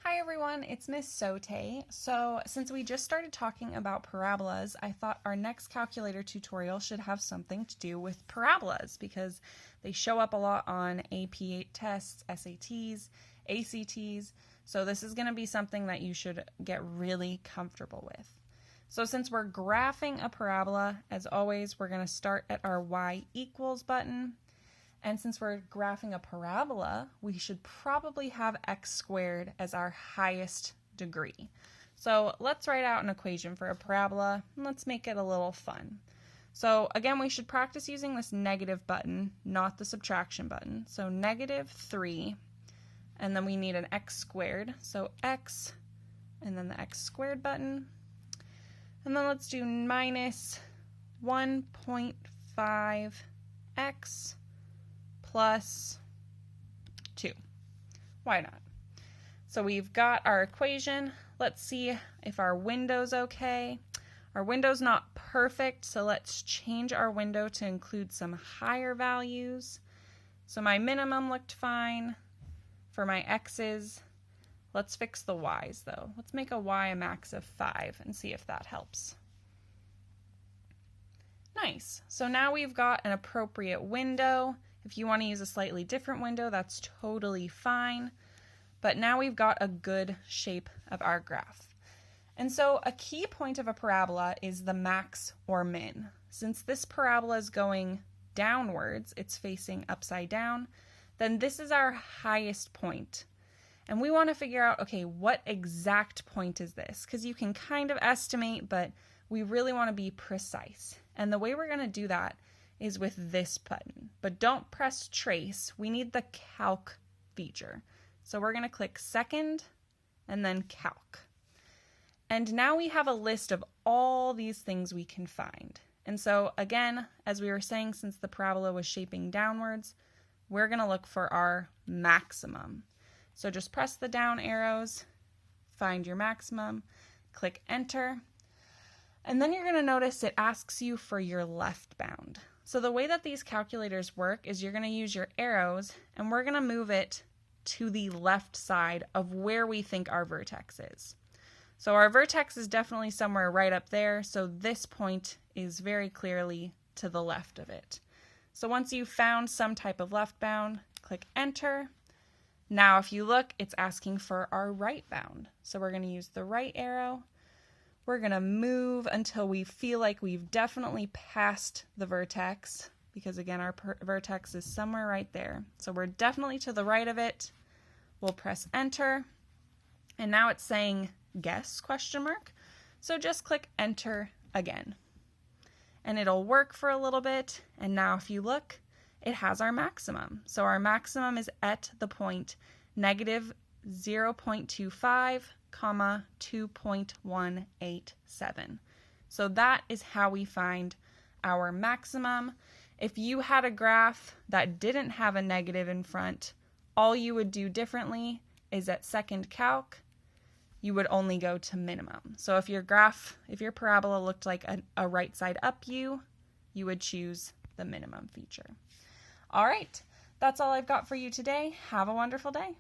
Hi everyone, it's Miss Sote. So since we just started talking about parabolas, I thought our next calculator tutorial should have something to do with parabolas because they show up a lot on AP tests, SATs, ACTs. So this is going to be something that you should get really comfortable with. So since we're graphing a parabola, as always, we're going to start at our y equals button. And since we're graphing a parabola, we should probably have x squared as our highest degree. So let's write out an equation for a parabola, and let's make it a little fun. So again, we should practice using this negative button, not the subtraction button. So -3, and then we need an x squared. So x, and then the x squared button. And then let's do minus 1.5x plus 2. Why not? So we've got our equation. Let's see if our window's okay. Our window's not perfect, so let's change our window to include some higher values. So my minimum looked fine. For my x's, let's fix the y's though. Let's make a y a max of 5 and see if that helps. Nice. So now we've got an appropriate window. If you want to use a slightly different window, that's totally fine. But now we've got a good shape of our graph. And so a key point of a parabola is the max or min. Since this parabola is going downwards, it's facing upside down, then this is our highest point. And we want to figure out, okay, what exact point is this? Because you can kind of estimate, but we really want to be precise. And the way we're going to do that is with this button, but don't press trace. We need the calc feature. So we're going to click second and then calc. And now we have a list of all these things we can find. And so again, as we were saying, since the parabola was shaping downwards, we're going to look for our maximum. So just press the down arrows, find your maximum, click enter, and then you're going to notice it asks you for your left bound. So the way that these calculators work is you're going to use your arrows and we're going to move it to the left side of where we think our vertex is. So our vertex is definitely somewhere right up there, so this point is very clearly to the left of it. So once you've found some type of left bound, click enter. Now if you look, it's asking for our right bound. So we're going to use the right arrow. We're going to move until we feel like we've definitely passed the vertex, because again, our vertex is somewhere right there. So we're definitely to the right of it. We'll press enter. And now it's saying guess ? So just click enter again. And it'll work for a little bit. And now if you look, it has our maximum. So our maximum is at the point -0.25, 2.187. So that is how we find our maximum. If you had a graph that didn't have a negative in front, all you would do differently is at second calc, you would only go to minimum. So if your parabola looked like a right side up U, you would choose the minimum feature. All right, that's all I've got for you today. Have a wonderful day.